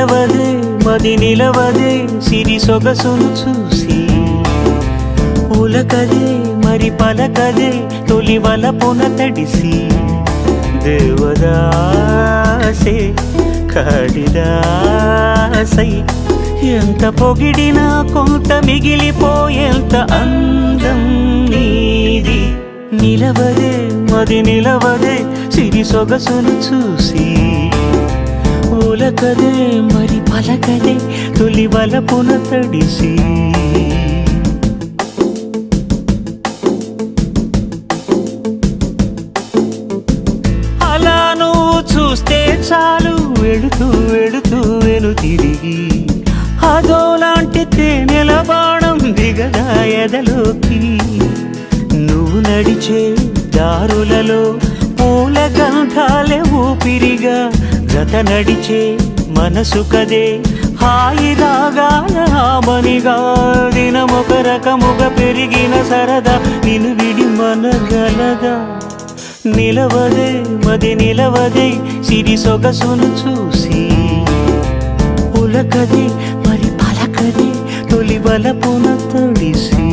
నిలవదే మది నిలవదే సిరి సొగసును చూసి ఉలకదే మరి పలకదే తొలి వలపున తడిసి దేవదాసే కాళిదాసై ఎంత పొగిడినా కొంత మిగిలిపోయేంత అందం నీది నిలవదే మది నిలవదే సిరి సొగసును చూసి ఉలకదే మరి పలకదే తొలి వలపున తడిసి అలా నువ్వు చూస్తే చాలు వెళుతూ వెళుతూ వెను తిరిగి అదోలాంటి తేనెల బాణం దిగదా ఎదలోకి నువ్వు నడిచే దారులలో పూల గంధాలే ఊపిరిగా జత నడిచే మనసు కదే హాయి రాగాల హామనిగా దినమొక రకముగా పెరిగిన సరదా నిన్ను విడి మనగలదా నిలవదే మది నిలవదే సిరి సొగసును చూసి ఉలకదే మరి పలకదే తొలి వలపున తడిసి